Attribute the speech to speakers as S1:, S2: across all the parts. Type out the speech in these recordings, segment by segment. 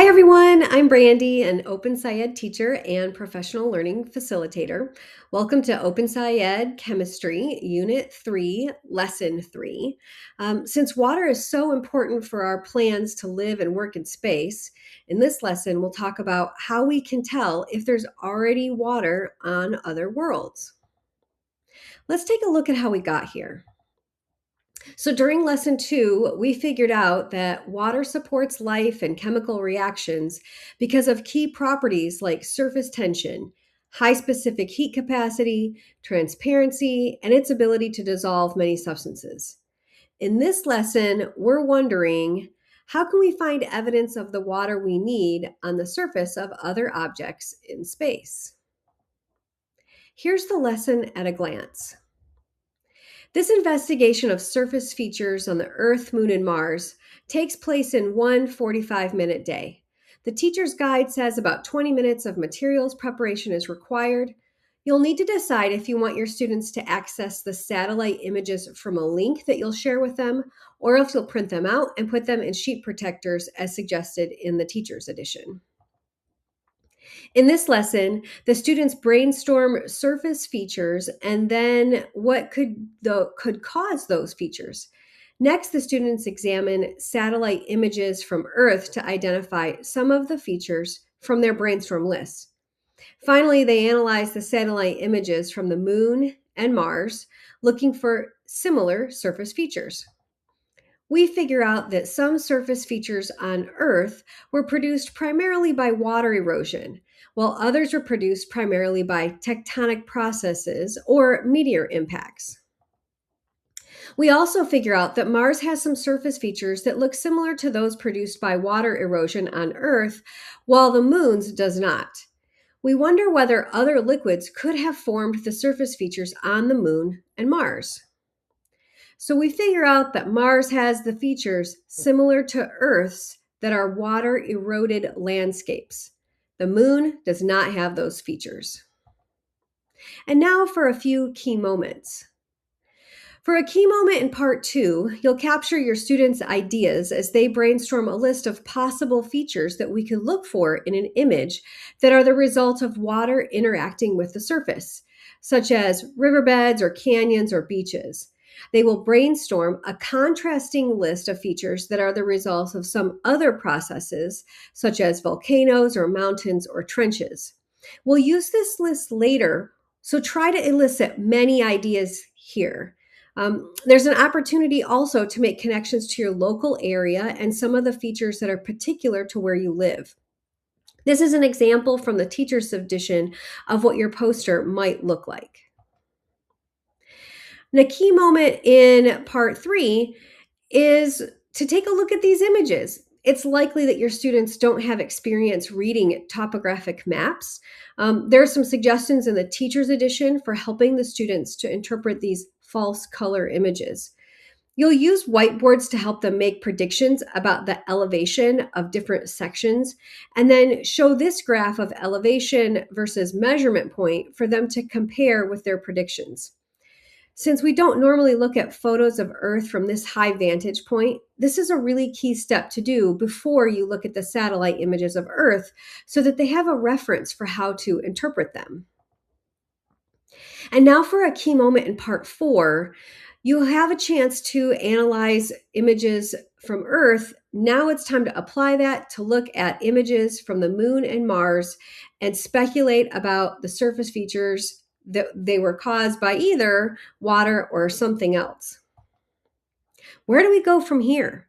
S1: Hi everyone, I'm Brandy, an OpenSciEd teacher and professional learning facilitator. Welcome to OpenSciEd Chemistry, Unit 3, Lesson 3. Since water is so important for our plans to live and work in space, in this lesson we'll talk about how we can tell if there's already water on other worlds. Let's take a look at how we got here. So during lesson 2, we figured out that water supports life and chemical reactions because of key properties like surface tension, high specific heat capacity, transparency, and its ability to dissolve many substances. In this lesson, we're wondering, how can we find evidence of the water we need on the surface of other objects in space? Here's the lesson at a glance. This investigation of surface features on the Earth, Moon, and Mars takes place in one 45-minute day. The teacher's guide says about 20 minutes of materials preparation is required. You'll need to decide if you want your students to access the satellite images from a link that you'll share with them, or if you'll print them out and put them in sheet protectors as suggested in the teacher's edition. In this lesson, the students brainstorm surface features and then what could cause those features. Next, the students examine satellite images from Earth to identify some of the features from their brainstorm lists. Finally, they analyze the satellite images from the Moon and Mars, looking for similar surface features. We figure out that some surface features on Earth were produced primarily by water erosion, while others were produced primarily by tectonic processes or meteor impacts. We also figure out that Mars has some surface features that look similar to those produced by water erosion on Earth, while the Moon's does not. We wonder whether other liquids could have formed the surface features on the Moon and Mars. So we figure out that Mars has the features similar to Earth's that are water eroded landscapes. The Moon does not have those features. And now for a few key moments. For a key moment in part 2, you'll capture your students' ideas as they brainstorm a list of possible features that we could look for in an image that are the result of water interacting with the surface, such as riverbeds or canyons or beaches. They will brainstorm a contrasting list of features that are the result of some other processes, such as volcanoes or mountains or trenches. We'll use this list later, so try to elicit many ideas here. There's an opportunity also to make connections to your local area and some of the features that are particular to where you live. This is an example from the teacher's edition of what your poster might look like. And a key moment in part 3 is to take a look at these images. It's likely that your students don't have experience reading topographic maps. There are some suggestions in the teacher's edition for helping the students to interpret these false color images. You'll use whiteboards to help them make predictions about the elevation of different sections, and then show this graph of elevation versus measurement point for them to compare with their predictions. Since we don't normally look at photos of Earth from this high vantage point, this is a really key step to do before you look at the satellite images of Earth so that they have a reference for how to interpret them. And now for a key moment in part 4, you'll have a chance to analyze images from Earth. Now it's time to apply that to look at images from the Moon and Mars and speculate about the surface features that they were caused by either water or something else. Where do we go from here?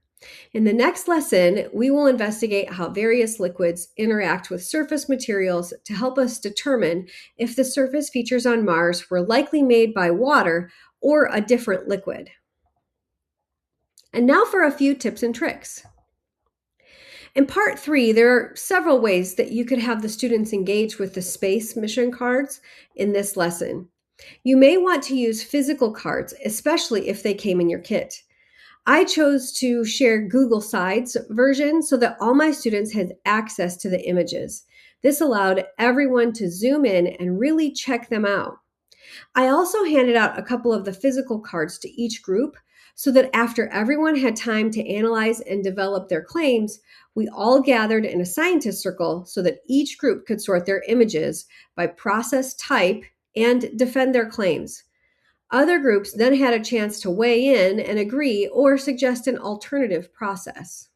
S1: In the next lesson, we will investigate how various liquids interact with surface materials to help us determine if the surface features on Mars were likely made by water or a different liquid. And now for a few tips and tricks. In part 3, there are several ways that you could have the students engage with the space mission cards in this lesson. You may want to use physical cards, especially if they came in your kit. I chose to share Google Slides version so that all my students had access to the images. This allowed everyone to zoom in and really check them out. I also handed out a couple of the physical cards to each group so that after everyone had time to analyze and develop their claims, we all gathered in a scientist circle so that each group could sort their images by process type and defend their claims. Other groups then had a chance to weigh in and agree or suggest an alternative process.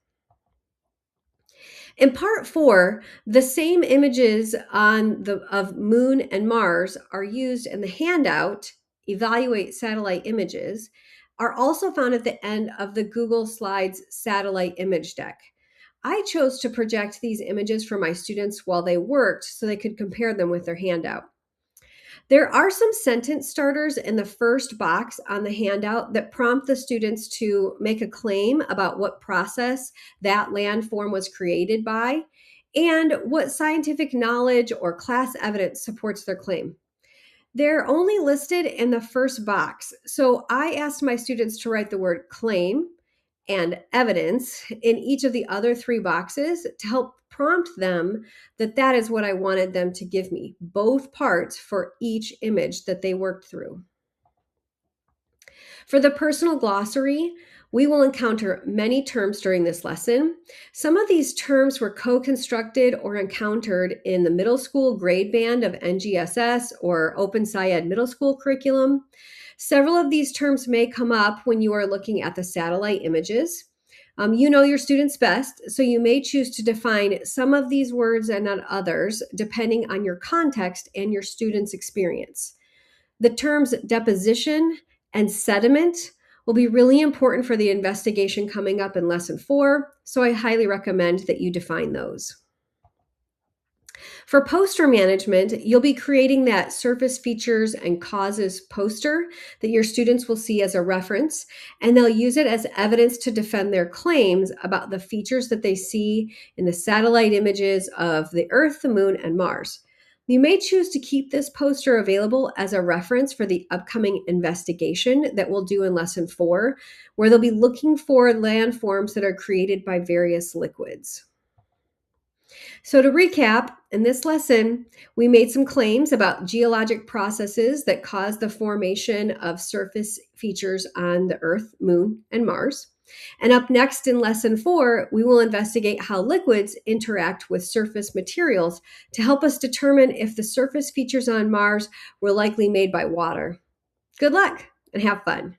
S1: In part 4, the same images of Moon and Mars are used in the handout, Evaluate Satellite Images, are also found at the end of the Google Slides satellite image deck. I chose to project these images for my students while they worked so they could compare them with their handout. There are some sentence starters in the first box on the handout that prompt the students to make a claim about what process that landform was created by and what scientific knowledge or class evidence supports their claim. They're only listed in the first box, so I asked my students to write the word claim and evidence in each of the other 3 boxes to help prompt them that that is what I wanted them to give me, both parts for each image that they worked through. For the personal glossary, we will encounter many terms during this lesson. Some of these terms were co-constructed or encountered in the middle school grade band of NGSS or OpenSciEd middle school curriculum. Several of these terms may come up when you are looking at the satellite images. You know your students best, so you may choose to define some of these words and not others, depending on your context and your student's experience. The terms deposition and sediment will be really important for the investigation coming up in Lesson 4, so I highly recommend that you define those. For poster management, you'll be creating that surface features and causes poster that your students will see as a reference, and they'll use it as evidence to defend their claims about the features that they see in the satellite images of the Earth, the Moon, and Mars. You may choose to keep this poster available as a reference for the upcoming investigation that we'll do in Lesson 4, where they'll be looking for landforms that are created by various liquids. So, to recap, in this lesson, we made some claims about geologic processes that cause the formation of surface features on the Earth, Moon, and Mars. And up next in Lesson 4, we will investigate how liquids interact with surface materials to help us determine if the surface features on Mars were likely made by water. Good luck and have fun.